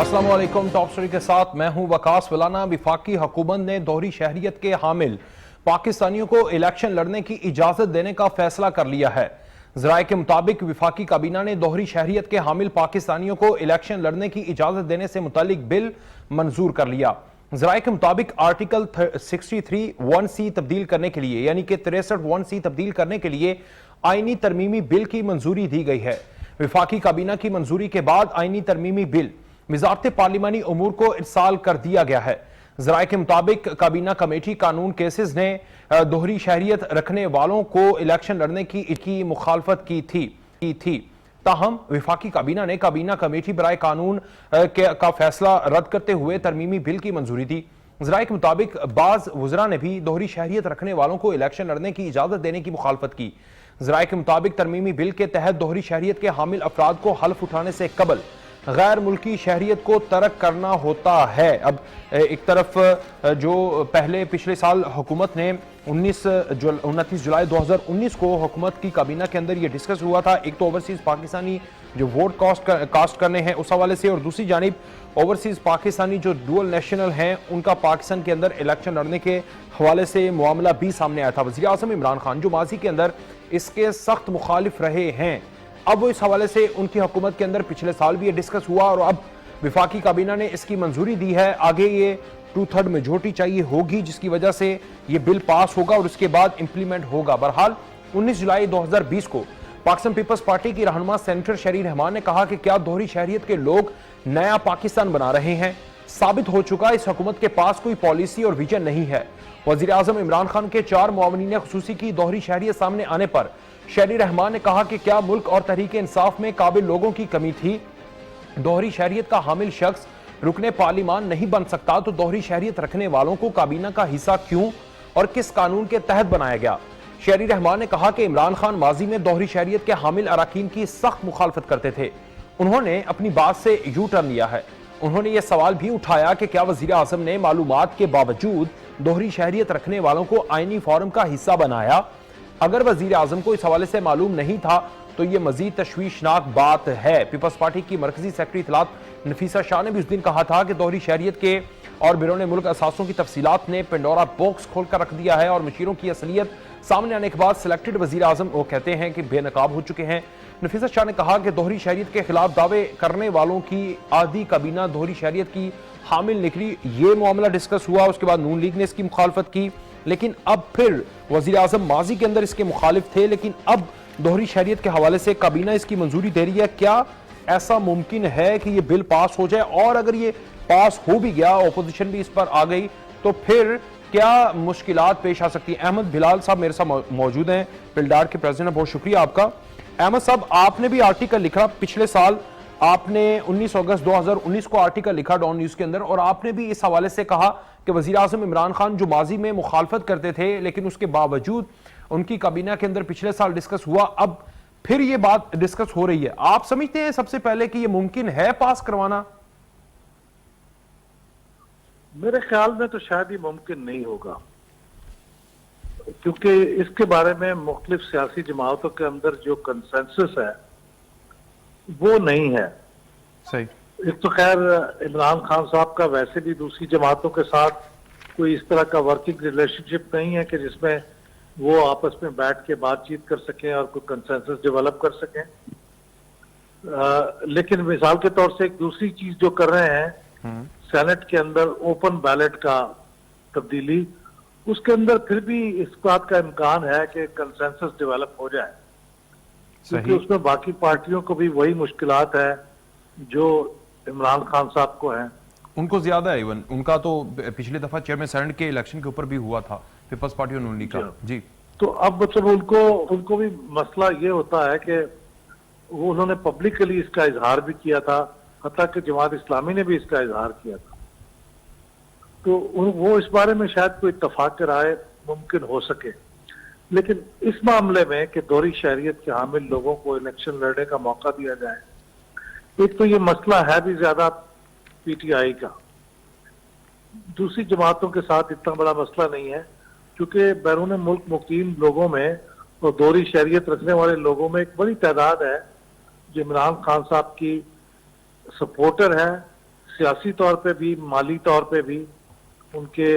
अस्सलाम वालेकुम। Top story के साथ मैं हूं वकास वलाना। विफाकी हुकूमत ने दोहरी शहरियत के हामिल पाकिस्तानियों को इलेक्शन लड़ने की इजाजत देने का फैसला कर लिया है। जराये के मुताबिक विफाकी काबीना ने दोहरी शहरियत के हामिल पाकिस्तानियों को इलेक्शन लड़ने की इजाजत देने से मुतालिक बिल मंजूर कर लिया। जराये के मुताबिक आर्टिकल 63(1)C तब्दील करने के लिए यानी कि 63(1)C तब्दील करने के लिए आईनी तरमीमी बिल की मंजूरी दी गई है। विफाकी काबीना की मंजूरी के बाद आईनी तरमीमी बिल वज़ारत पार्लिमानी उमूर को इरसाल कर दिया गया है। जराये के मुताबिक काबीना कमेटी कानून केसेस ने दोहरी शहरियत रखने वालों को इलेक्शन लड़ने की मुखालफत की थी। ताहम विफाकी काबीना ने काबीना कमेटी बराए कानून का फैसला रद्द करते हुए तरमीमी बिल की मंजूरी दी। जराये के मुताबिक बाज वज़रा ने भी दोहरी शहरियत रखने वालों को इलेक्शन लड़ने की इजाजत देने की मुखालफत की। जराये के मुताबिक तरमीमी बिल के तहत दोहरी शहरियत के हामिल अफराद को हल्फ उठाने से कबल गैर मुल्की शहरियत को तर्क करना होता है। अब एक तरफ जो पहले पिछले साल हुकूमत ने 29 जुलाई 2019 को हुकूमत की काबीना के अंदर ये डिस्कस हुआ था। एक तो ओवरसीज पाकिस्तानी जो वोट कास्ट करने हैं उस हवाले से, और दूसरी जानिब ओवरसीज पाकिस्तानी जो डुअल नेशनल हैं उनका पाकिस्तान के अंदर इलेक्शन लड़ने के हवाले से मामला भी सामने आया था। वज़ीर आज़म इमरान खान जो माजी के अंदर इसके सख्त मुखालिफ रहे हैं, अब वो इस हवाले से उनकी हुकूमत के अंदर पिछले साल भी ये डिस्कस हुआ और अब विफाकी काबीना ने इसकी मंजूरी दी है। आगे ये 2/3 मेजॉरिटी चाहिए होगी जिसकी वजह से ये बिल पास होगा और उसके बाद इंप्लीमेंट होगा। बहरहाल 19 जुलाई 2020 को पाकिस्तान पीपल्स पार्टी की रहनुमा सेनेटर शहरी रहमान ने कहा कि क्या दोहरी शहरियत के लोग नया पाकिस्तान बना रहे हैं? साबित हो चुका इस हुकूमत के पास कोई पॉलिसी और विजन नहीं है। वज़ीर आज़म इमरान खान के 4 मुआवनीन खुसूसी की दोहरी शहरियत सामने आने पर शहरी रहमान ने कहा कि क्या मुल्क और तहरीक इंसाफ में काबिल लोगों की कमी थी? दोहरी शहरियत का हामिल शख्स रुकने पार्लिमान नहीं बन सकता तो दोहरी शहरियत रखने वालों को काबीना का हिस्सा क्यों और किस कानून के तहत बनाया गया? शहरी रहमान ने कहा कि इमरान खान माजी में दोहरी शहरियत के हामिल अराकीन की सख्त मुखालफत करते थे। उन्होंने अपनी बात से यू टर्न लिया है। उन्होंने यह सवाल भी उठाया कि क्या वज़ीर आज़म ने मालूमात के बावजूद दोहरी शहरियत रखने वालों को आईनी फोरम का हिस्सा बनाया? अगर वज़ीर आज़म को इस हवाले से मालूम नहीं था तो यह मजीद तशवीशनाक बात है। पीपल्स पार्टी की मरकजी सेक्रेटरी इत्तलात नफीसा शाह ने भी उस दिन कहा था कि दोहरी शहरियत के और बिरोन मुल्क असासों की तफसीलात ने पेंडोरा बॉक्स खोलकर रख दिया है और मशीरों की असलियत सामने आने के बाद सिलेक्टेड वज़ीर आज़म वो कहते हैं कि बेनकाब हो चुके हैं। नफीसा शाह ने कहा कि दोहरी शहरियत के खिलाफ दावे करने वालों की आधी काबीना दोहरी शहरियत की हामिल निकली। ये मामला डिस्कस हुआ, उसके बाद नून लीग ने इसकी मुखालफत की, लेकिन अब फिर वज़ीर आज़म माजी के अंदर इसके मुखालिफ थे, लेकिन अब दोहरी शहरियत के हवाले से काबीना इसकी मंजूरी दे रही है। क्या ऐसा मुमकिन है कि ये बिल पास हो जाए? और अगर ये पास हो भी गया, अपोजिशन भी इस पर आ गई, तो फिर क्या मुश्किलात पेश आ सकती है? अहमद बिलाल साहब मेरे साथ मौजूद हैं, पिलडार के प्रेसिडेंट। बहुत शुक्रिया आपका। अहमद साहब, आपने भी आर्टिकल लिखा पिछले साल, आपने 19 अगस्त 2019 को आर्टिकल लिखा डॉन न्यूज के अंदर और आपने भी इस हवाले से कहा कि वज़ीर आज़म इमरान खान जो माजी में मुखालफत करते थे लेकिन उसके बावजूद उनकी काबीना के अंदर पिछले साल डिस्कस हुआ, अब फिर ये बात डिस्कस हो रही है। आप समझते हैं सबसे पहले कि ये मुमकिन है पास करवाना? मेरे ख्याल में तो शायद ही मुमकिन नहीं होगा, क्योंकि इसके बारे में मुख्तलिफ सियासी जमातों के अंदर जो कंसेंसस है वो नहीं है। सही। एक तो खैर इमरान खान साहब का वैसे भी दूसरी जमातों के साथ कोई इस तरह का वर्किंग रिलेशनशिप नहीं है कि जिसमें वो आपस में बैठ के बातचीत कर सकें और कोई कंसेंसस डेवलप कर सकें। लेकिन मिसाल के तौर से एक दूसरी चीज जो कर रहे हैं सेनेट के अंदर ओपन बैलेट का तब्दीली, उसके अंदर फिर भी इस बात का इम्कान है कि कंसेंसस डेवलप हो जाए, क्योंकि उसमें बाकी पार्टियों को भी वही मुश्किलात है जो इमरान खान साहब को है। उनको ज्यादा है, इवन उनका तो पिछली दफा चेयरमैन सेनेट के इलेक्शन के ऊपर भी हुआ था पीपल्स पार्टी और नून लीग का। जी, तो अब मतलब उनको भी मसला ये होता है कि वो उन्होंने पब्लिकली इसका इजहार भी किया था, हत्ता कि जमात इस्लामी ने भी इसका इजहार किया था, तो वो इस बारे में शायद कोई इत्तफाक राय मुमकिन हो सके। लेकिन इस मामले में कि दोहरी शहरियत के हामिल लोगों को इलेक्शन लड़ने का मौका दिया जाए, एक तो ये मसला है भी ज्यादा पीटीआई का, दूसरी जमातों के साथ इतना बड़ा मसला नहीं है, क्योंकि बैरून मुल्क मुकीम लोगों में और दोहरी शहरियत रखने वाले लोगों में एक बड़ी तादाद है जो इमरान खान साहब की सपोर्टर है, सियासी तौर पे भी, माली तौर पे भी उनके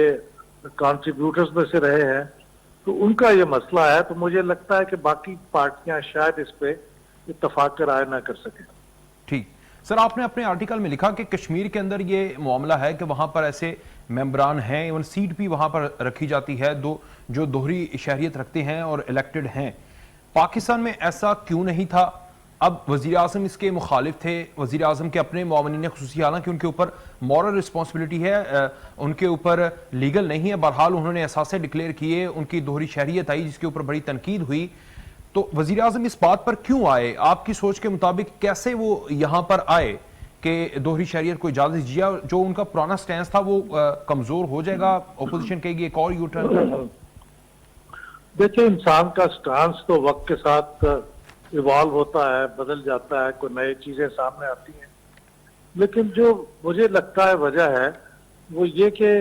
कंट्रीब्यूटर्स में से रहे हैं, तो उनका ये मसला है। तो मुझे लगता है कि बाकी पार्टियां शायद इस पे इत्तेफाक कर राय ना कर सकें। ठीक सर, आपने अपने आर्टिकल में लिखा कि कश्मीर के अंदर ये मामला है कि वहां पर ऐसे मेंबरान हैं, इवन सीट भी वहां पर रखी जाती है जो दोहरी शहरियत रखते हैं और इलेक्टेड हैं। पाकिस्तान में ऐसा क्यों नहीं था? अब वजीर आजम इसके मुखालिफ थे, वजीर आजम के अपने मुआवनीन खुसूसी, हालांकि उनके ऊपर मॉरल रिस्पॉन्सिबिलिटी है, उनके ऊपर लीगल नहीं है, बहरहाल उन्होंने एहसासे डिक्लेयर किए, उनकी दोहरी शहरियत आई जिसके ऊपर बड़ी तनकीद हुई। तो वजीर आजम इस बात पर क्यों आए? आपकी सोच के मुताबिक कैसे वो यहां पर आए कि दोहरी शहरियत को इजाजत दीजिए? जो उनका पुराना स्टैंस था वो कमजोर हो जाएगा, अपोजिशन कहेगी एक और यू टर्न। देखिए, इंसान का स्टांस तो वक्त के साथ इवॉल्व होता है, बदल जाता है, कोई नई चीजें सामने आती हैं। लेकिन जो मुझे लगता है वजह है वो ये कि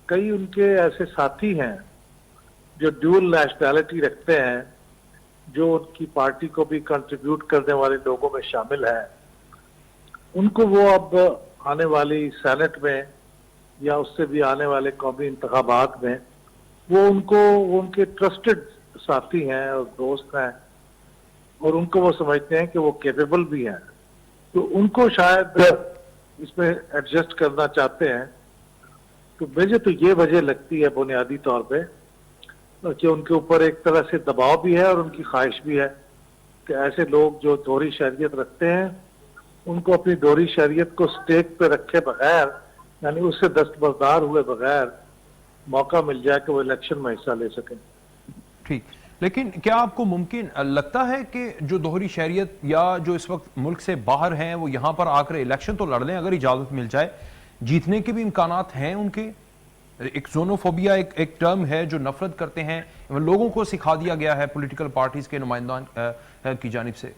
कई उनके ऐसे साथी हैं जो ड्यूल नेशनैलिटी रखते हैं, जो उनकी पार्टी को भी कंट्रीब्यूट करने वाले लोगों में शामिल है। उनको वो अब आने वाली सेनेट में या उससे भी आने वाले कौमी इंतखाबात में वो उनके ट्रस्टेड साथी हैं और दोस्त हैं, और उनको वो समझते हैं कि वो कैपेबल भी हैं, तो उनको शायद इसमें एडजस्ट करना चाहते हैं। तो मुझे तो ये वजह लगती है बुनियादी तौर पे कि उनके ऊपर एक तरह से दबाव भी है और उनकी ख्वाहिश भी है कि ऐसे लोग जो दोहरी शहरियत रखते हैं उनको अपनी दोहरी शहरियत को स्टेक पे रखे बगैर, यानी उससे दस्तबरदार हुए बगैर मौका मिल जाए कि वो इलेक्शन में हिस्सा ले सकें। ठीक, लेकिन क्या आपको मुमकिन लगता है कि जो दोहरी शहरियत या जो इस वक्त मुल्क से बाहर हैं वो यहां पर आकर इलेक्शन तो लड़ लें, अगर इजाजत मिल जाए, जीतने के भी इम्कानात हैं उनके? एक जोनोफोबिया एक टर्म है जो नफरत करते हैं, लोगों को सिखा दिया गया है पॉलिटिकल पार्टीज के नुमाइंदान की जानिब से।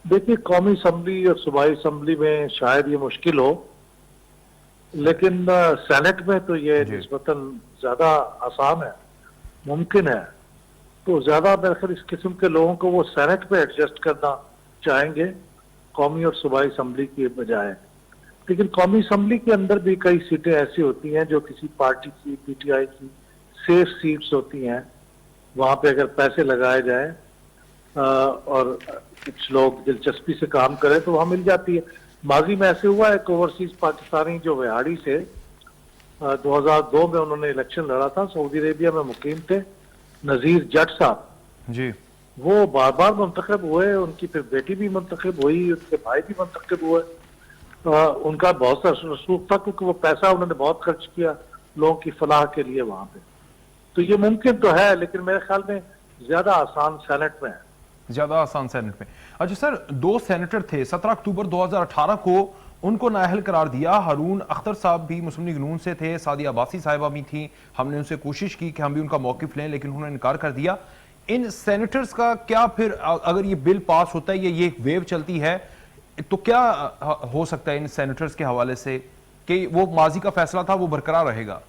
देखिए, कौमी असम्बली और सूबाई असम्बली में शायद ये मुश्किल हो, लेकिन सेनेट में तो ये निस्बतन ज्यादा आसान है, मुमकिन है। तो ज्यादा मेरे ख्याल इस किस्म के लोगों को वो सेनेट पे एडजस्ट करना चाहेंगे कौमी और सूबाई असम्बली के बजाय। लेकिन कौमी असम्बली के अंदर भी कई सीटें ऐसी होती हैं जो किसी पार्टी की, पीटीआई की सेफ सीट्स होती हैं, वहां पे अगर पैसे लगाए जाए और कुछ लोग दिलचस्पी से काम करें तो वहां मिल जाती है। माजी में ऐसे हुआ है, एक ओवरसीज पाकिस्तानी जो विहाड़ी से 2002 में उन्होंने इलेक्शन लड़ा था, सऊदी अरेबिया में मुकीम थे, नजीर जट साहब जी, वो बार बार मुंतखब हुए, उनकी फिर बेटी भी मुंतखब हुई, उनके भाई भी मुंतखब हुए। उनका बहुत सा रसूख था क्योंकि वो पैसा उन्होंने बहुत खर्च किया लोगों की फलाह के लिए वहां पे। तो ये मुमकिन तो है, लेकिन मेरे ख्याल में ज्यादा आसान सेनेट में है, ज्यादा आसान सेनेट में। अच्छा सर, 2 सेनेटर थे, 17 अक्टूबर 2018 को उनको नाअहल करार दिया। हारून अख्तर साहब भी मुस्लिम लीग नून से थे, सादिया अब्बासी साहिबा भी थी, हमने उनसे कोशिश की कि हम भी उनका मौकिफ लें, लेकिन उन्होंने इनकार कर दिया। इन सेनेटर्स का क्या फिर, अगर ये बिल पास होता है, ये एक वेव चलती है, तो क्या हो सकता है इन सेनेटर्स के हवाले से कि वो माजी का फैसला था वो बरकरार रहेगा?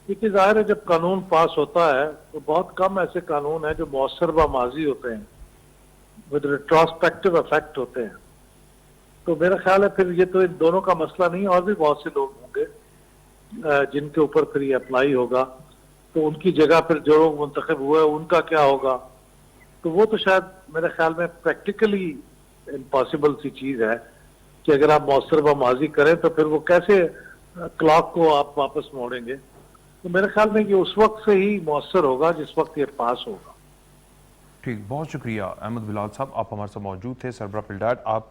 क्योंकि जाहिर है जब कानून पास होता है तो बहुत कम ऐसे कानून हैं जो मौसर व माजी होते हैं, विद रिट्रोस्पेक्टिव इफेक्ट होते हैं। तो मेरा ख्याल है फिर ये तो इन दोनों का मसला नहीं, और भी बहुत से लोग होंगे जिनके ऊपर फिर ये अप्लाई होगा, तो उनकी जगह फिर जो लोग मुंतखब हुए उनका क्या होगा। तो वो तो शायद मेरे ख्याल में प्रैक्टिकली इम्पॉसिबल सी चीज है कि अगर आप मौसर व माजी करें तो फिर वो कैसे क्लॉक को आप वापस मोड़ेंगे। तो मेरे ख्याल में ये उस वक्त से ही मौसर होगा जिस वक्त ये पास होगा। ठीक, बहुत शुक्रिया अहमद बिलाल साहब, आप हमारे साथ मौजूद थे। सरबराह पिलडाट, आप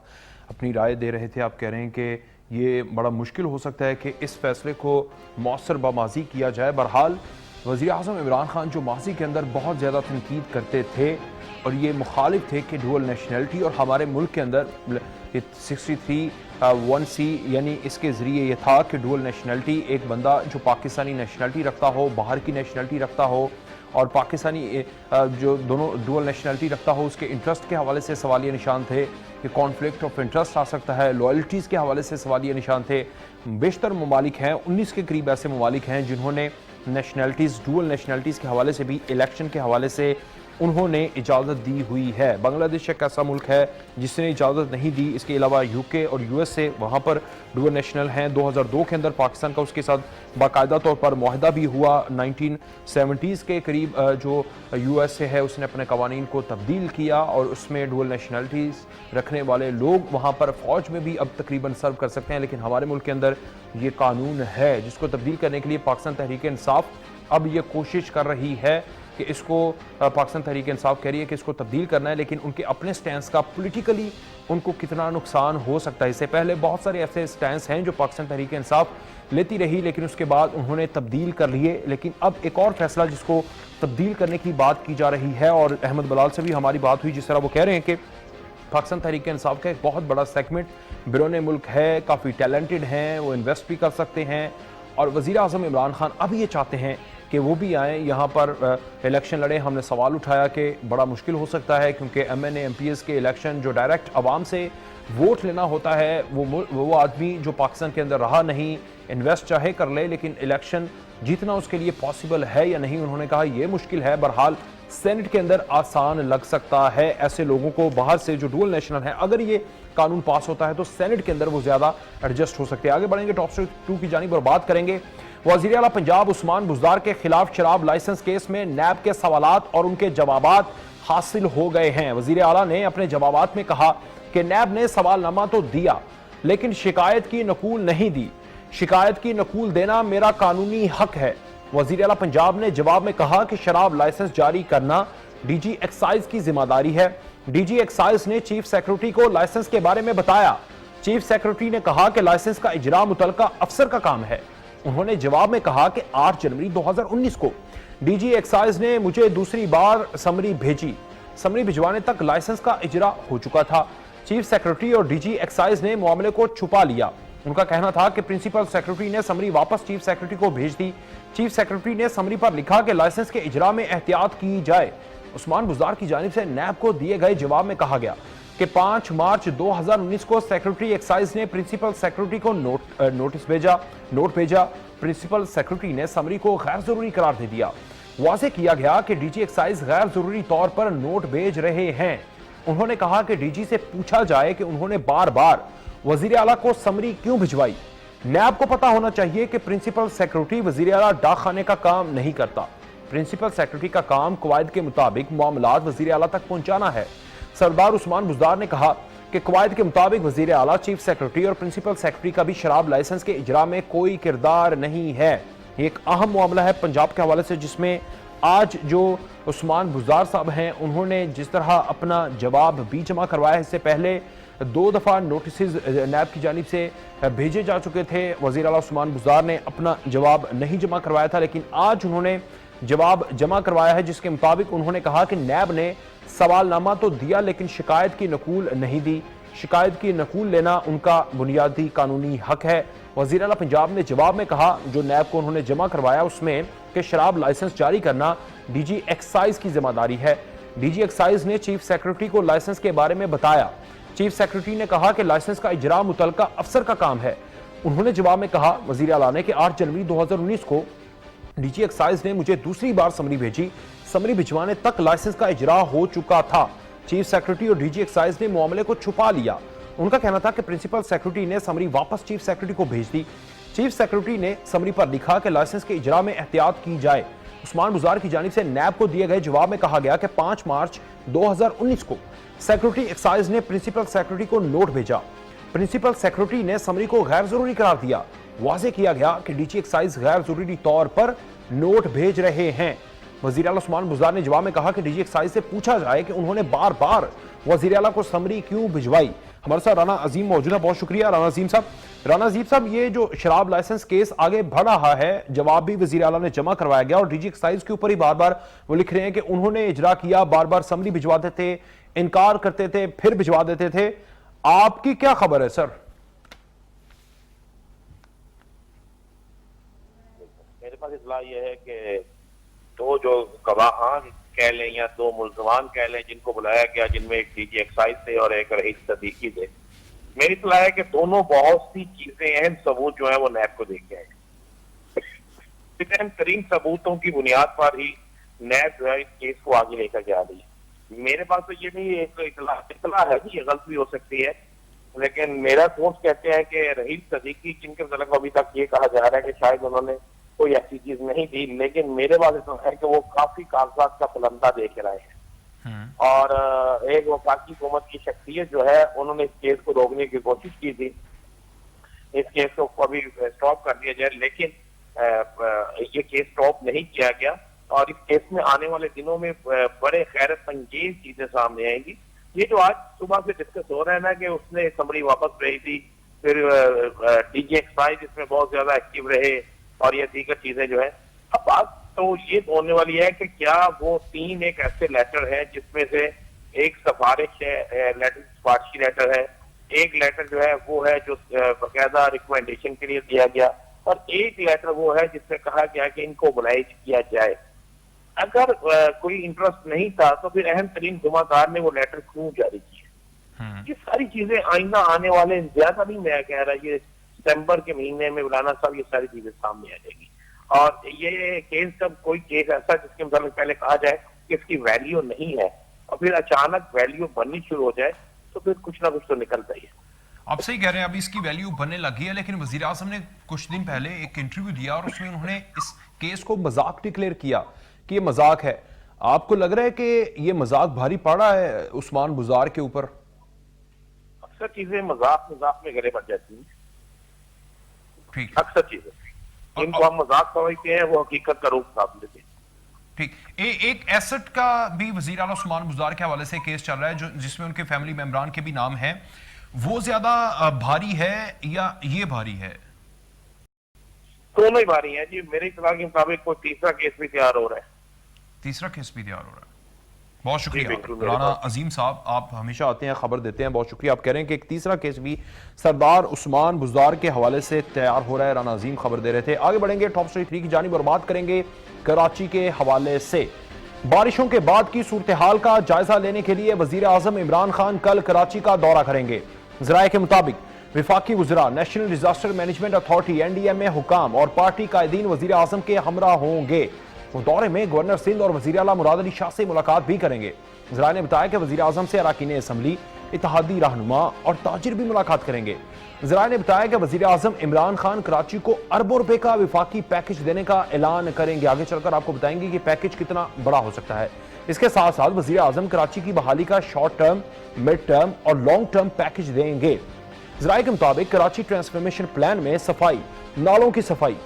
अपनी राय दे रहे थे, आप कह रहे हैं कि ये बड़ा मुश्किल हो सकता है कि इस फैसले को मौसर ब माजी किया जाए। बहरहाल वज़ीर आज़म इमरान खान जो माजी के अंदर बहुत ज़्यादा तनकीद करते थे और ये मुखालिफ थे कि डुअल नेशनलिटी, और हमारे मुल्क के अंदर 63(1)(c यानी इसके ज़रिए ये था कि डुअल नेशनलिटी, एक बंदा जो पाकिस्तानी नेशनलिटी रखता हो, बाहर की नेशनलिटी रखता हो और पाकिस्तानी जो दोनों डुअल नेशनलिटी रखता हो, उसके इंटरेस्ट के हवाले से सवालिया निशान थे कि कॉन्फ्लिक्ट ऑफ इंटरेस्ट आ सकता है, लॉयल्टीज़ के हवाले से सवालिया निशान थे। बेशतर ममालिक हैं, 19 के करीब ऐसे ममालिक हैं जिन्होंने नेशनलिटीज़, डुअल नेशनलिटीज़ के हवाले से भी, इलेक्शन के हवाले से उन्होंने इजाज़त दी हुई है। बांग्लादेश एक ऐसा मुल्क है जिसने इजाज़त नहीं दी। इसके अलावा यूके और यूएसए वहाँ पर डुअल नेशनल हैं। 2002 के अंदर पाकिस्तान का उसके साथ बाकायदा तौर पर मुआहदा भी हुआ। 1970s के करीब जो यूएसए है उसने अपने कवानीन को तब्दील किया और उसमें डुअल नेशनलिटीज़ रखने वाले लोग वहाँ पर फ़ौज में भी अब तकरीबन सर्व कर सकते हैं। लेकिन हमारे मुल्क के अंदर ये कानून है जिसको तब्दील करने के लिए पाकिस्तान तहरीक इंसाफ अब ये कोशिश कर रही है कि इसको पाकिस्तान तहरीक इंसाफ कह रही है कि इसको तब्दील करना है, लेकिन उनके अपने स्टैंस का पॉलिटिकली उनको कितना नुकसान हो सकता है। इससे पहले बहुत सारे ऐसे स्टैंस हैं जो पाकिस्तान तहरीक इंसाफ लेती रही, लेकिन उसके बाद उन्होंने तब्दील कर लिए। लेकिन अब एक और फैसला जिसको तब्दील करने की बात की जा रही है, और अहमद बलाल से भी हमारी बात हुई, जिस तरह वो कह रहे हैं कि पाकिस्तान तहरीक इंसाफ का एक बहुत बड़ा सेगमेंट बिरोने मुल्क है, काफ़ी टैलेंटेड हैं, वो इन्वेस्ट भी कर सकते हैं। और वज़ीर आज़म इमरान खान अब ये चाहते हैं कि वो भी आएँ यहाँ पर इलेक्शन लड़ें। हमने सवाल उठाया कि बड़ा मुश्किल हो सकता है क्योंकि MNA MPs के इलेक्शन जो डायरेक्ट आवाम से वोट लेना होता है, वो आदमी जो पाकिस्तान के अंदर रहा नहीं, इन्वेस्ट चाहे कर ले, लेकिन इलेक्शन जीतना उसके लिए पॉसिबल है या नहीं, उन्होंने कहा ये मुश्किल है। बहरहाल सेनेट के अंदर आसान लग सकता है ऐसे लोगों को बाहर से जो डुअल नेशनल है, अगर ये कानून पास होता है तो सेनेट के अंदर वो ज्यादा एडजस्ट हो सकते हैं। आगे बढ़ेंगे टॉप स्टोरी 2 की जानिब और बात करेंगे वज़ीर आला पंजाब उस्मान बुज़दार के खिलाफ शराब लाइसेंस केस में नैब के सवालात और उनके जवाबात हासिल हो गए हैं। वज़ीर आला ने अपने जवाबात में कहा कि नैब ने सवालनामा तो दिया लेकिन शिकायत की नकूल नहीं दी। शिकायत की नकूल देना मेरा कानूनी हक है। वज़ीर आला पंजाब ने जवाब में कहा कि शराब लाइसेंस जारी करना डीजी एक्साइज की जिम्मेदारी है। डीजी एक्साइज ने चीफ सेक्रेटरी को लाइसेंस के बारे में बताया। चीफ सेक्रेटरी ने कहा कि लाइसेंस का इजरा मुतल्लिका अफसर का काम है। उन्होंने जवाब में कहा कि 8 जनवरी 2019 को डीजी एक्साइज ने मुझे दूसरी बार समरी भेजी। समरी भिजवाने तक लाइसेंस का इजरा हो चुका था। चीफ सेक्रेटरी और डीजी एक्साइज ने मामले को छुपा लिया। उनका कहना था कि प्रिंसिपल सेक्रेटरी ने समरी वापस चीफ सेक्रेटरी को भेज दी। चीफ सेक्रेटरी ने समरी पर लिखा कि लाइसेंस के इजरा में एहतियात की जाए। उस्मान बुज़दार की जानिब से नैब को दिए गए जवाब में कहा गया कि 5 मार्च 2019 को सेक्रेटरी एक्साइज ने प्रिंसिपल सेक्रेटरी को नोट भेजा। प्रिंसिपल सेक्रेटरी ने समरी को गैर जरूरी करार दे दिया। वाज़ेह किया गया कि डीजी एक्साइज गैर जरूरी तौर पर नोट भेज रहे हैं। उन्होंने कहा कि डीजी से पूछा जाए कि उन्होंने बार बार वजीर आला को समरी क्यों भिजवाई। नैब को पता होना चाहिए कि प्रिंसिपल सेक्रेटरी वजीर आला डाक खाने का काम नहीं करता। प्रिंसिपल सेक्रेटरी का काम कवायद के मुताबिक मामलात वजीर आला तक पहुंचाना है। सरदार उस्मान बुज़दार ने कहा कि कवायद के मुताबिक वजीर आला, चीफ सेक्रेटरी और प्रिंसिपल सेक्रेटरी का भी शराब लाइसेंस के इजरा में कोई किरदार नहीं है। ये एक अहम मामला है पंजाब के हवाले से, जिसमें आज जो उस्मान बुज़दार साहब हैं उन्होंने जिस तरह अपना जवाब भी जमा करवाया, इससे पहले 2 दफ़ा नोटिस नैब की जानिब से भेजे जा चुके थे। वज़ीर आला उस्मान बुज़दार ने अपना जवाब नहीं जमा करवाया था, लेकिन आज उन्होंने जवाब जमा करवाया है, जिसके मुताबिक उन्होंने कहा कि नैब ने सवालनामा तो दिया लेकिन शिकायत की नकूल नहीं दी। शिकायत की नकूल लेना उनका बुनियादी कानूनी हक है। वज़ीर आला पंजाब ने जवाब में कहा जो नैब को उन्होंने जमा करवाया उसमें कि शराब लाइसेंस जारी करना डीजी एक्साइज की जिम्मेदारी है। डीजी एक्साइज ने चीफ सेक्रेटरी को लाइसेंस के बारे में बताया। चीफ सेक्रेटरी ने कहा कि लाइसेंस का इजरा मुतल्लिका अफसर का काम है। उन्होंने जवाब में कहा वज़ीर आला ने कि 8 जनवरी 2019 को डीजी एक्साइज ने मुझे दूसरी बार समरी भेजी। समरी भिजवाने तक लाइसेंस का इजरा हो चुका था। चीफ सेक्रेटरी और डीजी एक्साइज ने मामले को छुपा लिया। उनका कहना था कि प्रिंसिपल सेक्रेटरी ने समरी वापस चीफ सेक्रेटरी को भेज दी। चीफ सेक्रेटरी ने समरी पर लिखा कि लाइसेंस के इजरा में एहतियात की जाए। उस्मान बुज़दार की जानिब से नैब को दिए गए जवाब में कहा गया कि 5 मार्च 2019 को सेक्रेटरी एक्साइज ने प्रिंसिपल सेक्रेटरी को नोट भेजा। प्रिंसिपल सेक्रेटरी ने समरी को गैर जरूरी करार दिया। वाज़ेह किया गया कि डीजी एक्साइज गैर जरूरी तौर पर नोट भेज रहे हैं। वज़ीर आला उस्मान बुज़दार ने जवाब में कहा कि डीजी एक्साइज से पूछा जाए कि उन्होंने बार बार वज़ीर आला को समरी क्यों भिजवाई। हमारे साथ राना अजीम मौजूद है, बहुत शुक्रिया राना अजीम साहब। राना अजीम साहब, ये जो शराब लाइसेंस केस आगे बढ़ रहा है, जवाब भी वज़ीर आला ने जमा करवाया गया और डीजी एक्साइज के ऊपर ही बार बार वो लिख रहे हैं कि उन्होंने इजरा किया, बार बार समरी भिजवाते थे, इनकार करते थे, फिर भिजवा देते थे। आपकी क्या खबर है सर? मेरे पास इतला यह है कि 2 जो गवाहान कह लें या 2 मुल्जमान कह लें जिनको बुलाया गया, जिनमें एक डीजी एक्साइज थे और एक रईस सदीकी थे, मेरी इतला है कि दोनों बहुत सी चीजें हैं, सबूत जो है वो नैब को दे के आए। तरीन सबूतों की बुनियाद पर ही नैब जो है इस केस को आगे लेकर जा रही है। मेरे पास तो ये भी एक इतला है कि ये गलत भी हो सकती है, लेकिन मेरा सोच कहते हैं कि रहीम सदीकी, जिनके मतलब अभी तक ये कहा जा रहा है कि शायद उन्होंने कोई ऐसी चीज नहीं दी, लेकिन मेरे पास तो है कि वो काफी कागजात का फलंदा देख रहे हैं और एक वफाकी हुकूमत की शख्सियत जो है उन्होंने इस केस को रोकने की कोशिश की थी, इस केस को अभी स्टॉप कर दिया जाए, लेकिन ये केस स्टॉप नहीं किया गया और इस केस में आने वाले दिनों में बड़े खैरत अंगेज चीजें सामने आएंगी। ये जो आज सुबह से डिस्कस हो रहा है ना कि उसने समरी वापस भेजी थी, फिर डीजी एक्साइज इसमें बहुत ज्यादा एक्टिव रहे और ये दीगर चीजें जो है, अब बात तो ये होने वाली है कि क्या वो 3 एक ऐसे लेटर हैं जिसमें से एक सिफारिश है, लेटर सिफारिशी लेटर है, एक लेटर जो है वो है जो बाकायदा रिकमेंडेशन के लिए दिया गया और एक लेटर वो है जिसमें कहा गया कि इनको बुलाइज किया जाए। अगर कोई इंटरेस्ट नहीं था तो फिर अहम तरीन जुमादार ने वो लेटर क्यों जारी किया? ये सारी चीजें आइंदा आने वाले ज्यादा नहीं, मैं कह रहा, ये सितंबर के महीने में मौलाना साहब ये सारी चीजें सामने आ जाएगी और ये केस जब कोई केस ऐसा जिसके मतलब पहले कहा जाए कि इसकी वैल्यू नहीं है और फिर अचानक वैल्यू बननी शुरू हो जाए तो फिर कुछ ना कुछ तो निकलता ही है। आप सही कह रहे हैं, अभी इसकी वैल्यू बनने लगी है, लेकिन वजीर आजम ने कुछ दिन पहले एक इंटरव्यू दिया और उसमें उन्होंने इस केस को मजाक डिक्लेयर किया कि ये मजाक है। आपको लग रहा है कि ये मजाक भारी पड़ा है उस्मान बुजार के ऊपर? अक्सर चीजें मजाक में गले पड़ जाती हैं, ठीक, अक्सर चीजें जिनको हम मजाक समझते हैं वो हकीकत का रूप साफ लेते हैं। ठीक। एक एसेट का भी वजीर आला उस्मान बुजार के हवाले से केस चल रहा है जो जिसमें उनके फैमिली मेंबरान के भी नाम है, वो ज्यादा भारी है या ये भारी है? दोनों ही भारी हैं जी, मेरे इत्तला के मुताबिक कोई तीसरा केस भी तैयार हो रहा है। तीसरा केस भी तैयार हो रहा है। बहुत शुक्रिया राना अजीम साहब, आप हमेशा आते हैं, खबर देते हैं, बहुत शुक्रिया। आप कह रहे हैं कि एक तीसरा केस भी सरदार उस्मान बुजार के हवाले से तैयार हो रहा है। राना अजीम खबर दे रहे थे। आगे बढ़ेंगे टॉप स्टोरी 3 की जानिब और बात करेंगे कराची के हवाले से। बारिशों के बाद की सूरत हाल का जायजा लेने के लिए वजीर आजम इमरान खान कल कराची का दौरा करेंगे। ज़राए के मुताबिक विफाकी वज़रा, national disaster management authority, NDMA हुकाम और पार्टी कायदीन वजीर आजम के हमरा होंगे। वो दौरे में गवर्नर सिंध और वजीर आला मुराद अली शाह से मुलाकात भी करेंगे। ज़राए ने बताया कि वजीर आजम से अरकान असम्बली, इत्तेहादी रहनुमा और ताजिर भी मुलाकात करेंगे। ज़राए ने बताया कि वजीर आजम इमरान खान कराची को अरबों रुपए का विफाकी पैकेज देने का ऐलान करेंगे। आगे चलकर आपको बताएंगे कि पैकेज कितना बड़ा हो सकता है। इसके साथ साथ वजीर आजम कराची की बहाली का शॉर्ट टर्म, मिड टर्म और लॉन्ग टर्म पैकेज देंगे। ज़राए के मुताबिक कराची ट्रांसफॉर्मेशन प्लान में सफाई, नालों की सफाई,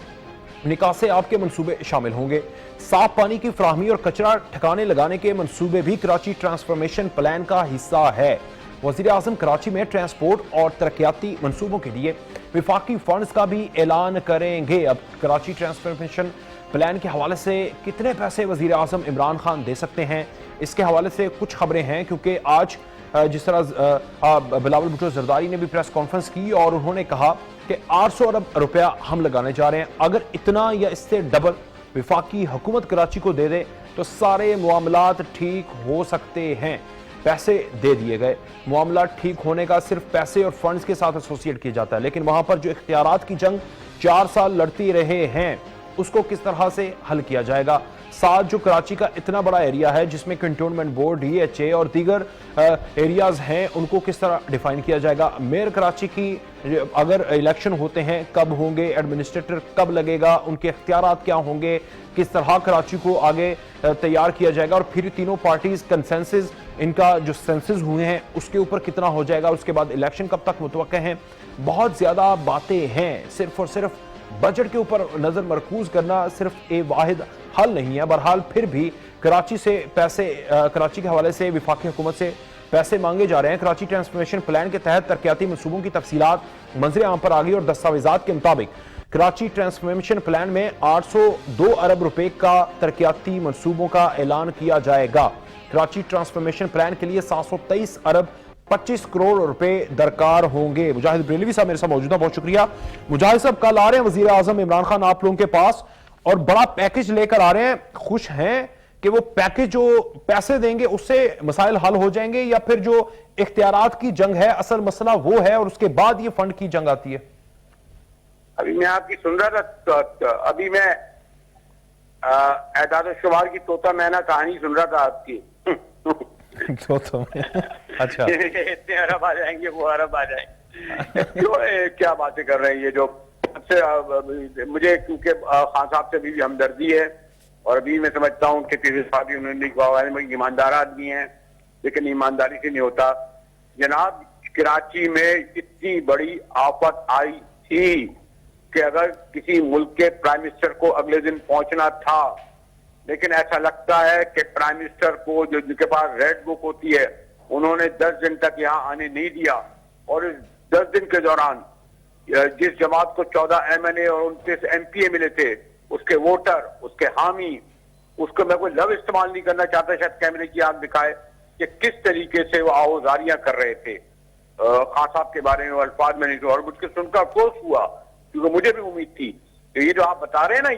निकासे आपके मंसूबे शामिल होंगे। साफ पानी की फराहमी और कचरा ठिकाने लगाने के मंसूबे भी कराची ट्रांसफॉर्मेशन प्लान का हिस्सा है। वज़ीर आज़म कराची में ट्रांसपोर्ट और तरक्याती मंसूबों के लिए विफाकी फंड्स का भी ऐलान करेंगे। अब कराची ट्रांसफॉर्मेशन प्लान के हवाले से कितने पैसे वज़ीर आज़म इमरान खान दे सकते हैं, इसके हवाले से कुछ खबरें हैं, क्योंकि आज जिस तरह बिलावल भुट्टो जरदारी ने भी प्रेस कॉन्फ्रेंस की और उन्होंने कहा कि 800 अरब रुपया हम लगाने जा रहे हैं। अगर इतना या इससे डबल विफाकी हुकूमत कराची को दे दे तो सारे मामलात ठीक हो सकते हैं। पैसे दे दिए गए, मामला ठीक होने का सिर्फ पैसे और फंड्स के साथ एसोसिएट किया जाता है, लेकिन वहां पर जो इख्तियारात की जंग 4 साल लड़ती रहे हैं उसको किस तरह से हल किया जाएगा। साथ जो कराची का इतना बड़ा एरिया है जिसमें कंटोनमेंट बोर्ड, DHA और दीगर एरियाज हैं, उनको किस तरह डिफाइन किया जाएगा। मेयर कराची की अगर इलेक्शन होते हैं कब होंगे, एडमिनिस्ट्रेटर कब लगेगा, उनके इख्तियारात क्या होंगे, किस तरह कराची को आगे तैयार किया जाएगा और फिर तीनों पार्टीज कंसेंसस, इनका जो सेंसस हुए हैं उसके ऊपर कितना हो जाएगा, उसके बाद इलेक्शन कब तक मुतवक्के हैं। बहुत ज्यादा बातें हैं। सिर्फ और सिर्फ बजट के ऊपर नजर मरकूज करना सिर्फ एक वाहिद हल नहीं है। बहरहाल फिर भी कराची से पैसे, कराची के हवाले से विफाकी हुकूमत से पैसे मांगे जा रहे हैं। कराची ट्रांसफॉर्मेशन प्लान के तहत तरक्याती मंसूबों की तफसीलात मंजर आम पर आ गई और दस्तावेजात के मुताबिक कराची ट्रांसफॉर्मेशन प्लान में 802 अरब रुपए का तरक्याती मंसूबों का ऐलान किया जाएगा। कराची ट्रांसफॉर्मेशन प्लान के लिए 723 अरब 25 करोड़ रुपए दरकार होंगे। मुजाहिद बरेलवी साहब मेरे साथ मौजूद है, बहुत शुक्रिया। मुजाहिद साहब, कल आ रहे हैं वजीर आजम इमरान खान आप लोगों के पास और बड़ा पैकेज लेकर आ रहे हैं, खुश हैं कि वो पैकेज जो पैसे देंगे उससे मसाइल हल हो जाएंगे, या फिर जो इख्तियारात की जंग है असल मसला वो है और उसके बाद ये फंड की जंग आती है? अभी मैं आपकी सुन रहा था, अभी मैं एदाद शुमार की तोता मैना कहानी सुन रहा था आपकी। तो अच्छा इतने अरब आ जाएंगे, वो अरब आ जाएंगे। क्यों क्या बातें कर रहे हैं ये जो सबसे मुझे, क्योंकि खान साहब से भी हमदर्दी है और अभी मैं समझता हूँ कि किसी साथी उन्होंने ईमानदार आदमी है, लेकिन ईमानदारी से नहीं होता। जनाब कराची में इतनी बड़ी आफत आई थी कि अगर किसी मुल्क के प्राइम मिनिस्टर को अगले दिन पहुंचना था, लेकिन ऐसा लगता है कि प्राइम मिनिस्टर को जो जिनके पास रेड बुक होती है उन्होंने 10 दिन तक यहाँ आने नहीं दिया। और इस 10 दिन के दौरान जिस जमात को 14 MNA और 29 MPA मिले थे, उसके वोटर, उसके हामी, उसको मैं कोई लफ्ज इस्तेमाल नहीं करना चाहता, शायद कैमरे की आंख दिखाए कि किस तरीके से वो आवाजारियां कर रहे थे खान साहब के बारे में, अल्फाज में नहीं थे। और मुझको सुनकर अफसोस हुआ, क्योंकि मुझे भी उम्मीद थी कि ये जो आप बता रहे हैं ना,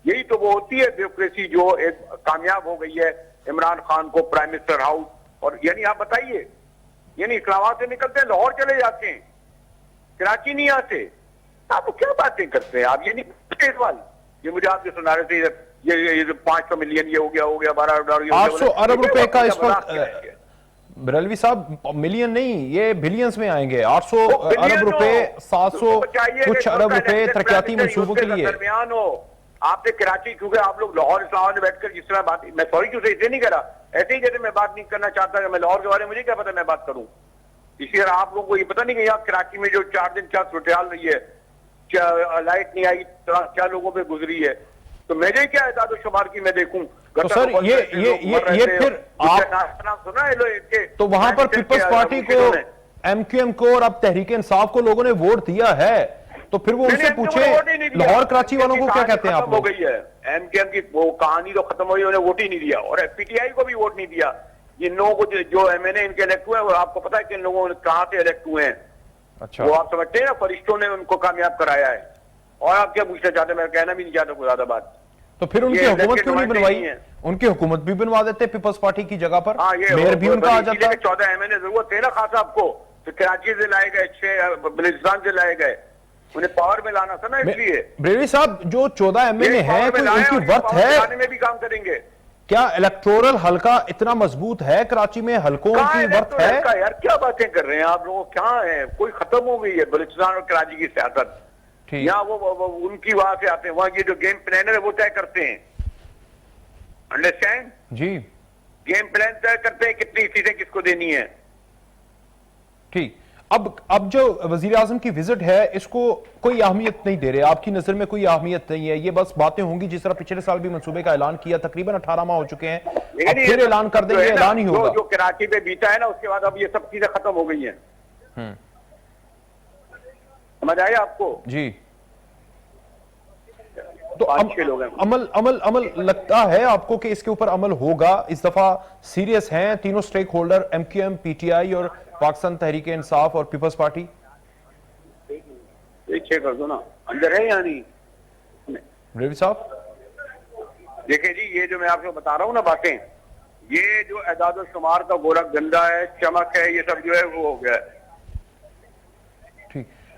यही तो वो होती है ब्यूरोक्रेसी जो एक कामयाब हो गई है इमरान खान को प्राइम मिनिस्टर हाउस। और यानी आप बताइए, यानी इस्लामाबाद से निकलते हैं लाहौर चले जाते हैं, कराची नहीं आते। आप क्या बातें करते हैं आप? ये नहीं सवाल, ये मुझे आप जो सुना रहे थे ये 500 मिलियन ये हो गया 800 अरब रुपए का इस वक्त बरेलवी साहब, मिलियन नहीं, ये बिलियंस में आएंगे। 800 अरब रुपए, 700 कुछ अरब रुपए तरक्याती मंसूबों के लिए दरमियान हो। आपने कराची, क्योंकि आप लोग लाहौर इस्लामाबाद में बैठकर जिस तरह बात, मैं सॉरी क्यों से इसे नहीं करा, ऐसे ही जैसे मैं बात नहीं करना चाहता, मैं लाहौर के बारे में मुझे क्या पता मैं बात करूं। इसी तरह आप लोगों को ये पता नहीं कि यहाँ कराची में जो 4 दिन क्या सूरत रही है, लाइट नहीं आई, क्या लोगों पे गुजरी है, तो मेरे क्या है शुमार की मैं देखूं। तो सर ये फिर आप सुना है तो वहां पर पीपल्स पार्टी को, MQM को और अब तहरीक इंसाफ को लोगों ने वोट दिया है, तो फिर वो उनसे पूछे लाहौर कराची वालों को क्या कहते हैं आप लोग? हो गई है MQM की वो कहानी तो खत्म हुई, उन्हें वोट ही नहीं दिया। और PTI को भी वोट नहीं दिया। जिन लोगों को जो MNA इनके इलेक्ट हुए हैं, वो आपको पता है कि इन लोगों ने कहां से इलेक्ट हुए हैं? अच्छा, वो आप समझते हैं ना, फरिश्तों ने उनको कामयाब कराया है। और आप क्या पूछना चाहते हैं? मैं कहना भी नहीं चाहता कोई ज्यादा बात। तो फिर उनकी हुकूमत क्यों नहीं बनवाई? उनकी हुकूमत भी बनवा देते पीपल्स पार्टी की जगह पर, मेयर भी उनका आ जाता। 14 MNA जरूरत थे ना खास आपको, तो कराची से लाए गए, 6 बलूचिस्तान से लाए गए, उन्हें पावर में लाना था ना। इसलिए बरेलवी साहब, जो 14 MNA है, कोई उनकी वर्थ है? में भी काम करेंगे क्या इलेक्टोरल हल्का इतना मजबूत है कराची में? हल्कों की वर्थ है? यार क्या बातें कर रहे हैं आप लोग? क्या है, कोई खत्म हो गई है बलूचिस्तान और कराची की सियासत। यहाँ वो उनकी वहां से आते हैं, वहां ये जो गेम प्लानर है वो तय करते हैं। अंडरस्टैंड जी, गेम प्लान तय करते हैं कितनी सीटें किसको देनी है। ठीक। अब जो वजीर आजम की विजिट है, इसको कोई अहमियत नहीं दे रहे, आपकी नजर में कोई अहमियत नहीं है? ये बस बातें होंगी, जिस तरह पिछले साल भी मंसूबे का ऐलान किया, तकरीबन 18 माह हो चुके हैं, अब फिर ऐलान कर देंगे, ऐलान ही होगा। जो कराची पे बीता है ना, उसके बाद अब ये सब चीजें खत्म हो गई हैं। समझ आया आपको? जी। तो अमल लगता है आपको कि इसके ऊपर अमल होगा? इस दफा सीरियस हैं तीनों स्टेक होल्डर, MQM, PTI और पाकिस्तान तहरीक इंसाफ और पीपल्स पार्टी? चेक कर दो ना, अंदर है या नहीं बरेलवी साहब? देखिए जी, ये जो मैं आपको बता रहा हूँ ना बातें, ये जो एदाद शुमार का गोरख गंदा है, चमक है, ये सब जो है वो हो गया है।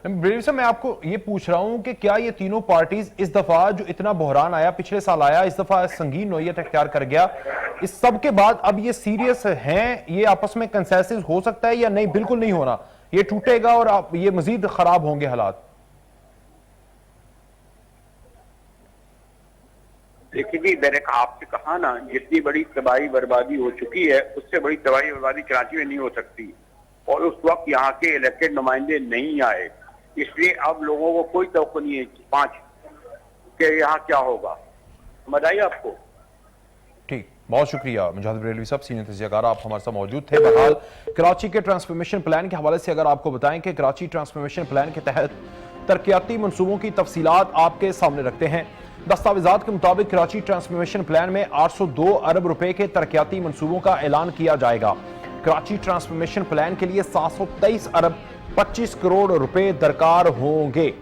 बरेलवी साहब, मैं आपको ये पूछ रहा हूं कि क्या ये तीनों पार्टीज इस दफा जो इतना बहरान आया, पिछले साल आया, इस दफा संगीन नोयत इख्तियार कर गया, इस सब के बाद अब ये सीरियस हैं? ये आपस में कंसेंसस हो सकता है या नहीं? बिल्कुल नहीं होना, ये टूटेगा और आप ये मजीद खराब होंगे हालात? देखिए जी, मैंने आपसे कहा ना, जितनी बड़ी तबाही बर्बादी हो चुकी है, उससे बड़ी तबाही बर्बादी कराची में नहीं हो सकती। और उस वक्त यहाँ के इलेक्टेड नुमाइंदे नहीं आए, इसलिए अब लोगों को कोई तवक्को नहीं है 5 के यहाँ क्या होगा। समझ आई आपको? ठीक, बहुत शुक्रिया मुजाहिद बरेलवी साहब, सीनियर तजियाकार, आप हमारे साथ मौजूद थे। बहरहाल कराची के ट्रांसफॉर्मेशन प्लान के हवाले से अगर आपको बताएं कि कराची ट्रांसफॉर्मेशन प्लान के तहत तरक्याती मंसूबों की तफसीलात आपके सामने रखते हैं। दस्तावेजात के मुताबिक कराची ट्रांसफॉर्मेशन प्लान में 802 अरब रुपए के तरक्याती मंसूबों का ऐलान किया जाएगा। कराची ट्रांसफॉर्मेशन प्लान के लिए 723 अरब 25 करोड़ रुपए दरकार होंगे।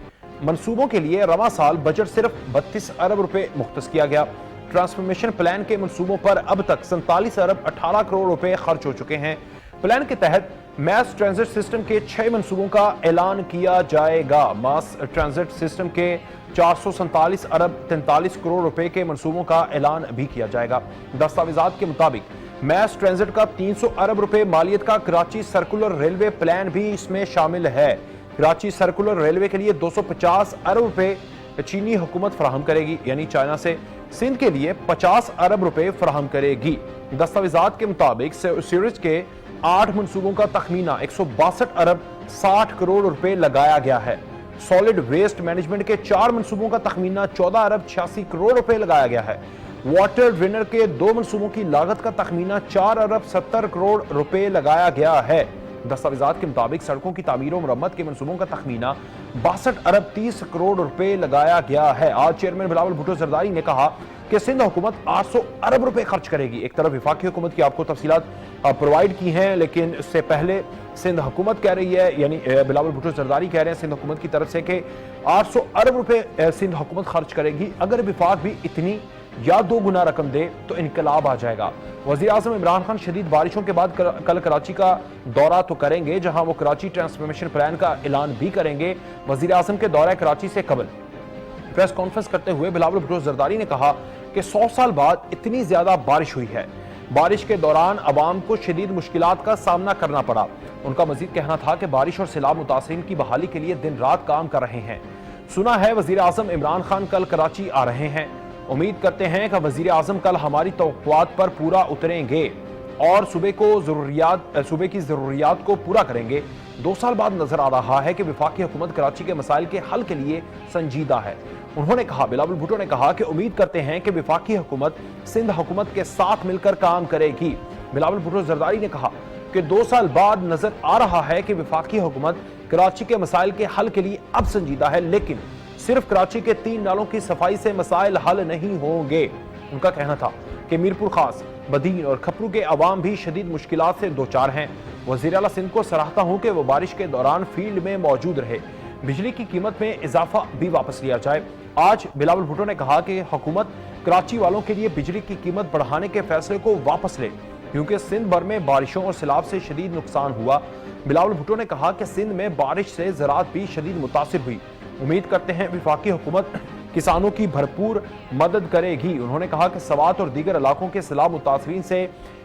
मंसूबों के लिए रवा साल बजट सिर्फ 32 अरब रुपए मुख्तस किया गया। ट्रांसफॉर्मेशन प्लान के मंसूबों पर अब तक 47 अरब 18 करोड़ रुपए खर्च हो चुके हैं। प्लान के तहत मास ट्रांजिट सिस्टम के 6 मंसूबों का ऐलान किया जाएगा। मास ट्रांजिट सिस्टम के 447 अरब 43 करोड़ रुपए के मंसूबों का ऐलान भी किया जाएगा। दस्तावेजात के मुताबिक मैस ट्रांजिट का 300 अरब रुपए मालियत का कराची सर्कुलर रेलवे प्लान भी इसमें शामिल है। कराची सर्कुलर रेलवे के लिए 250 अरब रुपए चीनी हुकूमत फराहम करेगी, यानी चाइना से। सिंध के लिए 50 अरब रुपए फराहम करेगी। दस्तावेजात के मुताबिक सीरीज के 8 मंसूबों का तखमीना 162 अरब 60 करोड़ रुपए लगाया गया है। सॉलिड वेस्ट मैनेजमेंट के 4 मंसूबों का तखमीना 14 अरब 86 करोड़ रुपए लगाया गया है। वाटर ड्रेनर के 2 मंसूबों की लागत का तखमीना 4 अरब 70 करोड़ रुपए लगाया गया है। दस्तावेजात के मुताबिक सड़कों की तामीर और मरम्मत के मंसूबों का तखमीना 62 अरब 30 करोड़ रुपए लगाया गया है। आज चेयरमैन बिलावल भुट्टो जरदारी ने कहा कि सिंध हुकूमत 800 अरब रुपए खर्च करेगी। एक तरफ वफाकी हुकूमत की आपको तफसीलात प्रोवाइड की हैं, लेकिन इससे पहले सिंध हुकूमत कह रही है, यानी बिलावल भुट्टो जरदारी कह रहे हैं सिंध हुकूमत की तरफ से कि 800 अरब रुपए सिंध हुकूमत खर्च करेगी। अगर विफाक भी इतनी या 2 गुना रकम दे तो इनकलाब आ जाएगा। वजीर आजम इमरान खान शदीद बारिशों के बाद कल कराची का दौरा तो करेंगे, जहां वो कराची ट्रांसफॉर्मेशन प्लान का ऐलान भी करेंगे। वजीर आजम के दौरा कराची से कबल प्रेस कॉन्फ्रेंस करते हुए बिलावल भुट्टो जरदारी ने कहा कि 100 साल बाद इतनी ज्यादा बारिश हुई है। बारिश के दौरान अवाम को शदीद मुश्किलात का सामना करना पड़ा। उनका मजीद कहना था कि बारिश और सैलाब मुतासरीन की बहाली के लिए दिन रात काम कर रहे हैं। सुना है वजीर आजम इमरान खान कल कराची आ रहे हैं। उम्मीद करते हैं कि वजीर आजम कल हमारी तवक्कुआत पर पूरा उतरेंगे और सूबे की जरूरियात को पूरा करेंगे। 2 साल बाद नजर आ रहा है कि वफाकी हुकूमत कराची के मसाइल के हल के लिए संजीदा है। उन्होंने कहा, बिलावल भुट्टो ने कहा कि उम्मीद करते हैं कि वफाकी हुकूमत सिंध हुकूमत के साथ मिलकर काम करेगी। बिलावल भुट्टो जरदारी ने कहा कि 2 साल बाद नजर आ रहा है कि वफाकी हुकूमत कराची के मसाइल के हल के लिए अब संजीदा है, लेकिन सिर्फ कराची के 3 नालों की सफाई से मसाइल हल नहीं होंगे। उनका कहना था कि मीरपुर खास, बदीन और खपरू के अवाम भी शदीद मुश्किलात से दो चार हैं। वज़ीर आला सिंध को सराहता हूं कि वो बारिश के दौरान फील्ड में मौजूद रहे। बिजली की कीमत में इजाफा भी वापस लिया जाए। आज बिलावल भुट्टो ने कहा कि हुकूमत कराची वालों के लिए बिजली की कीमत बढ़ाने के फैसले को वापस ले, क्योंकि सिंध भर में बारिशों और सैलाब से शदीद नुकसान हुआ। बिलावल भुट्टो ने कहा कि सिंध में बारिश से ज़राअत भी शदीद मुतासिर हुई। उम्मीद करते हैं वफाकी हुकूमत किसानों की भरपूर मदद करेगी। उन्होंने कहा कि सवात और दीगर इलाकों के सैलाब मुतासरीन से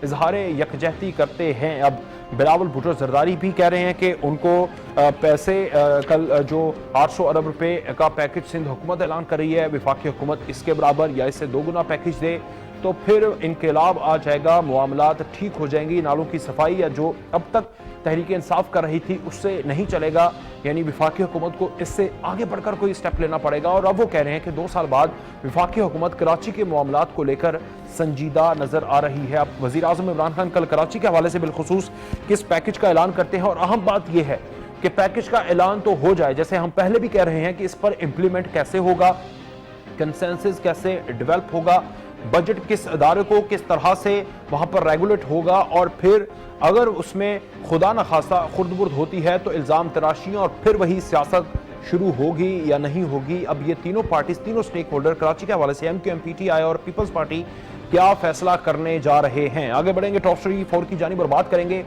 इजहार यकजहती करते हैं। अब बिलावल भुट्टो जरदारी भी कह रहे हैं कि उनको पैसे कल जो 800 अरब रुपए का पैकेज सिंध हुकूमत ऐलान कर रही है, वफाकी हुकूमत इसके बराबर या इससे 2 गुना पैकेज दे तो फिर इनकलाब आ जाएगा, मामलात ठीक हो जाएंगी। नालों की सफाई या जो अब तक तहरीक इंसाफ कर रही थी उससे नहीं चलेगा, यानी वफाकी हुकूमत को इससे आगे बढ़कर कोई स्टेप लेना पड़ेगा। और अब वो कह रहे हैं कि 2 साल बाद वफाकी हुकूमत कराची के मामलात को लेकर संजीदा नजर आ रही है। अब वज़ीर आज़म इमरान खान कल कराची के हवाले से बिलखुसूस किस पैकेज का ऐलान करते हैं, और अहम बात यह है कि पैकेज का ऐलान तो हो जाए, जैसे हम पहले भी कह रहे हैं कि इस पर इम्प्लीमेंट कैसे होगा, कंसेंसस कैसे डेवलप होगा, बजट किस अदारे को किस तरह से वहां पर रेगुलेट होगा, और फिर अगर उसमें खुदा न खासा खुर्द-बुर्द होती है तो इल्ज़ाम तराशियाँ और फिर वही सियासत शुरू होगी या नहीं होगी। अब ये तीनों पार्टीज, तीनों स्टेक होल्डर कराची के हवाले से MQM, PTI और पीपल्स पार्टी क्या फैसला करने जा रहे हैं। आगे बढ़ेंगे, टॉप स्टोरी 4 की जानिब और बात करेंगे।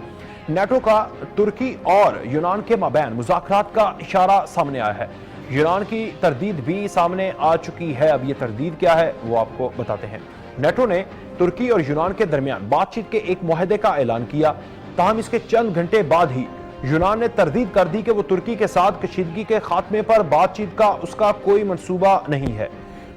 नेटो का तुर्की और यूनान के माबैन मुज़ाकरात का इशारा सामने आया है। यूनान की तरदीद भी सामने आ चुकी है। अब ये तरदीद क्या है वो आपको बताते हैं। नेटो ने तुर्की और यूनान के दरमियान बातचीत के एक मुआहदे का ऐलान किया, ताहम इसके चंद घंटे बाद ही यूनान ने तरदीद कर दी कि वो तुर्की के साथ कशीदगी के खात्मे पर बातचीत का उसका कोई मंसूबा नहीं है।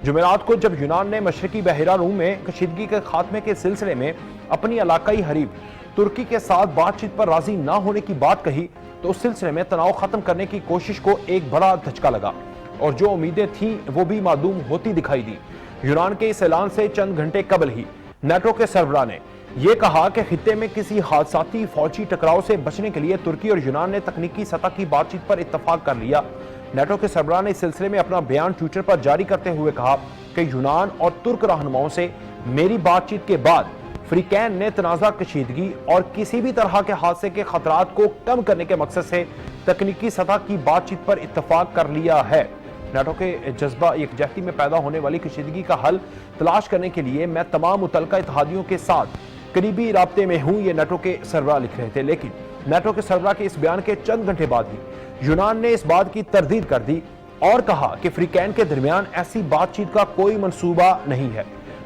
जुमेरात को जब यूनान ने मशरकी बहरा रूम में कशीदगी के खात्मे के सिलसिले में अपनी इलाकाई हरीफ तुर्की के साथ बातचीत पर राजी न होने की बात कही तो उस सिलसिले में तनाव खत्म करने की कोशिश को एक बड़ा धचका लगा और जो उम्मीदें थी वो भी मादूम होती दिखाई दी। यूनान के इस ऐलान से चंद घंटे कबल ही नेटो के सरबराह ने यह कहा कि खित्ते में किसी हादसाती फौजी टकराव से बचने के लिए तुर्की और यूनान ने तकनीकी सतह की बातचीत पर इत्तफाक कर लिया। नेटो के सरबराह ने इस सिलसिले में अपना बयान ट्विटर पर जारी करते हुए कहा कि यूनान और तुर्क रहनुमाओं से मेरी बातचीत के बाद फ्रीकैन ने तनाज़ा कशीदगी और किसी भी तरह के हादसे के खतरात को कम करने के मकसद से तकनीकी सतह की बातचीत पर इत्तफाक कर लिया है। नेटो के जज्बा यकजहती में पैदा होने वाली कशीदगी का हल तलाश करने के लिए मैं तमाम मुतल्लिका इत्तेहादियों के साथ करीबी राब्ते में हूं, ये नेटो के सरबराह लिख रहे थे। लेकिन नेटो के सरबराह के इस बयान के चंद घंटे बाद ही यूनान ने इस बात की तरदीद कर दी और कहा कि फ्रीकैन के दरमियान ऐसी बातचीत का कोई मंसूबा नहीं है।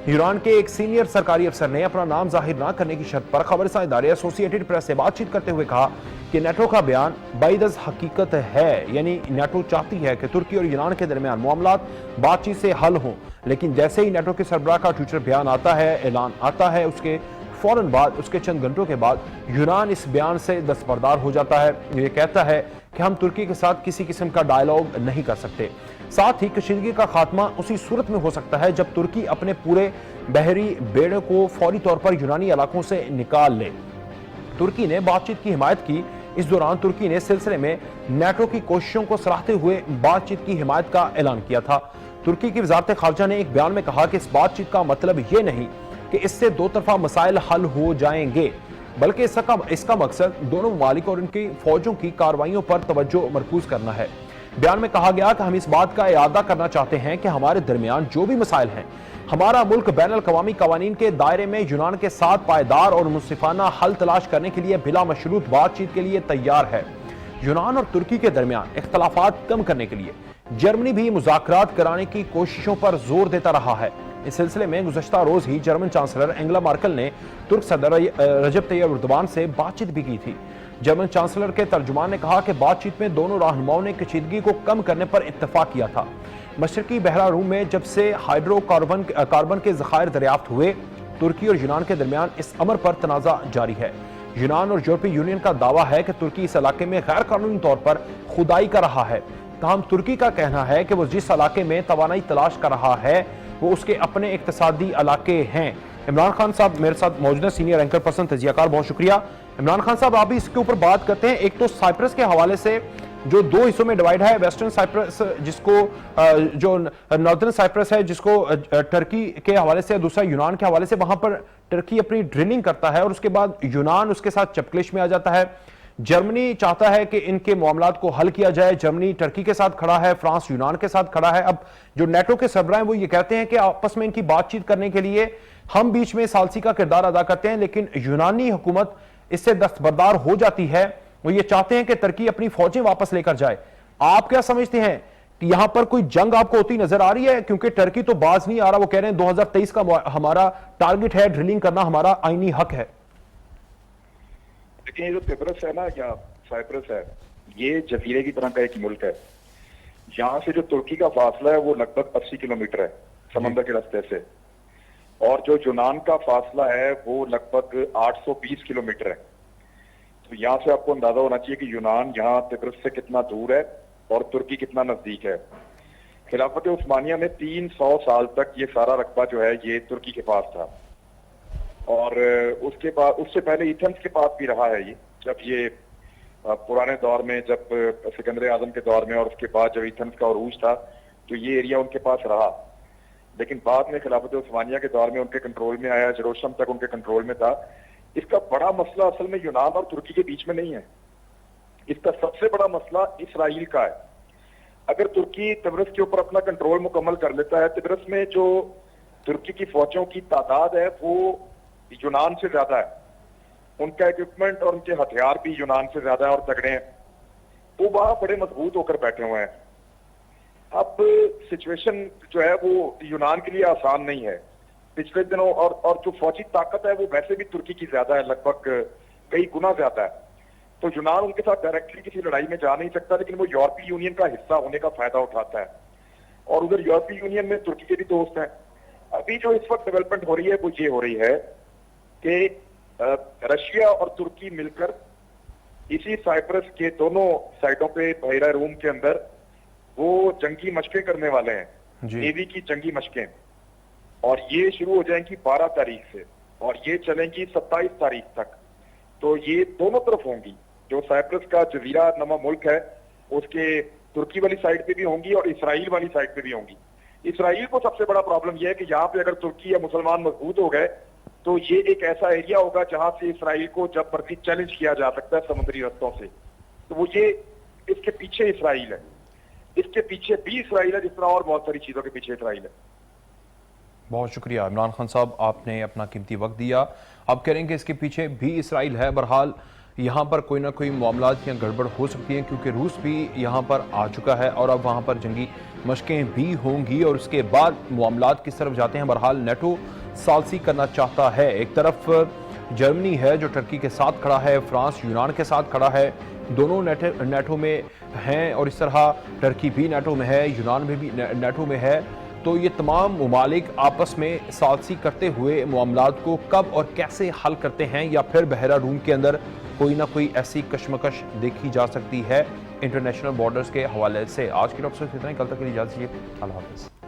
ईरान के एक सीनियर सरकारी अफसर ने अपना नाम जाहिर न करने की शर्त पर खबरसां इदारे एसोसिएटेड प्रेस से बातचीत करते हुए कहा कि नेटो का बयान बाइदज हकीकत है, यानी नेटो चाहती है कि तुर्की और ईरान के दरमियान मामलात बातचीत से हल हों, लेकिन जैसे ही नेटो के सरबराह का ट्विटर बयान आता है, ऐलान आता है, उसके फौरन बाद, उसके चंद घंटों के बाद यूनान इस बयान से दस्तबरदार हो जाता है। ये कहता है कि हम तुर्की के साथ किसी किस्म का डायलॉग नहीं कर सकते। साथ ही कशीदगी का खात्मा उसी सूरत में हो सकता है जब तुर्की अपने पूरे बहरी बेड़े को फौरी तौर पर यूनानी इलाकों से निकाल ले। तुर्की ने बातचीत की हिमायत की। इस दौरान तुर्की ने सिलसिले में नेटो की कोशिशों को सराहते हुए बातचीत की हिमायत का ऐलान किया था। तुर्की की वजारत खारजा ने एक बयान में कहा कि इस बातचीत का मतलब ये नहीं कि इससे दो तरफा मसाइल हल हो जाएंगे, बल्कि इसका मकसद दोनों ममालिक और उनकी फौजों की कार्रवाइयों पर तवज्जो मरकूज करना है। बयान में कहा गया कि हम इस बात का इरादा करना चाहते हैं कि हमारे दरमियान जो भी मसाइल हैं, हमारा मुल्क बैन अल-क़वामी क़वानीन के दायरे में यूनान के साथ पायदार और मुनसिफाना हल तलाश करने के लिए बिला मशरूत बातचीत के लिए तैयार है। यूनान और तुर्की के दरमियान इख्तलाफात कम करने के लिए जर्मनी भी मुज़ाकरात कराने की कोशिशों पर जोर देता रहा है। इस सिलसिले में गुज़श्ता रोज ही जर्मन चांसलर एंगेला मर्केल ने तुर्क सदर रजब तैयब एर्दोगान से बातचीत भी की थी। जर्मन चांसलर के तर्जुमान ने कहा कि बातचीत में दोनों रहनुमाओं ने कशीदगी को कम करने पर इत्तफाक किया था। मशरकी बहरा रूम में जब से हाइड्रोकार्बन के ज़खायर दरियाफ्त हुए, तुर्की और यूनान के दरमियान इस अमर पर तनाज़ा जारी है। यूनान और यूरोपीय यूनियन का दावा है कि तुर्की इस इलाके में गैर कानूनी तौर पर खुदाई कर रहा है। ताहम तुर्की का कहना है कि वो जिस इलाके में तवानाई तलाश कर रहा है वो उसके अपने इक्तसादी इलाके हैं। इमरान खान साहब मेरे साथ मौजूद हैं, सीनियर एंकर पर्सन, तजियाकार, बहुत शुक्रिया। इमरान खान साहब, आप भी इसके ऊपर बात करते हैं। एक तो साइप्रस के हवाले से जो दो हिस्सों में डिवाइड है, वेस्टर्न साइप्रस जिसको जो नॉर्दर्न साइप्रस है जिसको टर्की के हवाले से, दूसरा यूनान के हवाले से, वहां पर टर्की अपनी ड्रिलिंग करता है और उसके बाद यूनान उसके साथ चपकलिश में आ जाता है। जर्मनी चाहता है कि इनके मामलात को हल किया जाए। जर्मनी टर्की के साथ खड़ा है, फ्रांस यूनान के साथ खड़ा है। अब जो नेटो के सरबराह हैं वो ये कहते हैं कि आपस में इनकी बातचीत करने के लिए हम बीच में सालसी का किरदार अदा करते हैं, लेकिन यूनानी हुकूमत इससे दस्तबरदार हो जाती है। वो ये चाहते हैं कि तुर्की अपनी फौजें वापस लेकर जाए। आप क्या समझते हैं कि यहां पर कोई जंग आपको होती नजर आ रही है? क्योंकि टर्की तो बाज नहीं आ रहा, वो कह रहे हैं 2023 का हमारा टारगेट है, ड्रिलिंग करना हमारा आईनी हक है। लेकिन ये जो तिब्रस है ना, या साइप्रस है, ये जजीरे की तरह का एक मुल्क है। यहाँ से जो तुर्की का फासला है वो लगभग 80 किलोमीटर है समंदर के रास्ते से, और जो यूनान का फासला है वो लगभग 820 किलोमीटर है। तो यहाँ से आपको अंदाजा होना चाहिए कि यूनान यहाँ तिब्रस से कितना दूर है और तुर्की कितना नजदीक है। खिलाफत उस्मानिया में 300 साल तक ये सारा रकबा जो है ये तुर्की के पास था, और उसके बाद उससे पहले एथेंस के पास भी रहा है ये, जब ये पुराने दौर में, जब सिकंदर आजम के दौर में, और उसके बाद जब एथेंस का उरूज था तो ये एरिया उनके पास रहा। लेकिन बाद में खिलाफत उस्मानिया के दौर में उनके कंट्रोल में आया, जेरूसलम तक उनके कंट्रोल में था। इसका बड़ा मसला असल में यूनान और तुर्की के बीच में नहीं है, इसका सबसे बड़ा मसला इसराइल का है। अगर तुर्की तिब्रस के ऊपर अपना कंट्रोल मुकम्मल कर लेता है, तिब्रस में जो तुर्की की फौजों की तादाद है वो यूनान से ज्यादा है, उनका इक्विपमेंट और उनके हथियार भी यूनान से ज्यादा है और तगड़े हैं, वो वहां बड़े मजबूत होकर बैठे हुए हैं। अब सिचुएशन जो है वो यूनान के लिए आसान नहीं है पिछले दिनों, और जो फौजी ताकत है वो वैसे भी तुर्की की ज्यादा है, लगभग कई गुना ज्यादा है। तो यूनान उनके साथ डायरेक्टली किसी लड़ाई में जा नहीं सकता, लेकिन वो यूरोपीय यूनियन का हिस्सा होने का फायदा उठाता है, और उधर यूरोपीय यूनियन में तुर्की के भी दोस्त हैं। अभी जो इस वक्त डेवलपमेंट हो रही है वो ये हो रही है कि रशिया और तुर्की मिलकर इसी साइप्रस के दोनों साइडों पे बहरा रूम के अंदर वो जंगी मशकें करने वाले हैं, नेवी की जंगी मशकें, और ये शुरू हो जाएंगी 12 तारीख से और ये चलेंगी 27 तारीख तक। तो ये दोनों तरफ होंगी, जो साइप्रस का जजीरा नमा मुल्क है उसके तुर्की वाली साइड पे भी होंगी और इसराइल वाली साइड पे भी होंगी। इसराइल को सबसे बड़ा प्रॉब्लम यह है कि यहाँ पे अगर तुर्की या मुसलमान मजबूत हो गए तो ये एक ऐसा एरिया होगा जहां से इसराइल को जब मर्जी चैलेंज किया जा सकता है समुद्री रस्तों से। तो वो ये इसके पीछे इसराइल है, इसके पीछे भी इसराइल है, जिस तरह और बहुत सारी चीजों के पीछे इसराइल है। बहुत शुक्रिया इमरान खान साहब, आपने अपना कीमती वक्त दिया। आप कह रहे हैं कि इसके पीछे भी इसराइल है। बहरहाल यहाँ पर कोई ना कोई मामलात या गड़बड़ हो सकती है, क्योंकि रूस भी यहाँ पर आ चुका है और अब वहाँ पर जंगी मशकें भी होंगी और उसके बाद मामलात किस तरफ जाते हैं। बहरहाल नेटो सालसी करना चाहता है। एक तरफ जर्मनी है जो टर्की के साथ खड़ा है, फ्रांस यूनान के साथ खड़ा है, दोनों नेटो में हैं और इस तरह टर्की भी नेटो में है, यूनान में भी नेटो में है। तो ये तमाम ममालिक आपस में सालसी करते हुए मामलात को कब और कैसे हल करते हैं, या फिर बहरा रूम के अंदर कोई ना कोई ऐसी कशमकश देखी जा सकती है इंटरनेशनल बॉर्डर्स के हवाले से। आज की टॉप से इतना ही, कल तक के लिए इजाजत दीजिए। अल्लाह हाफ़िज़।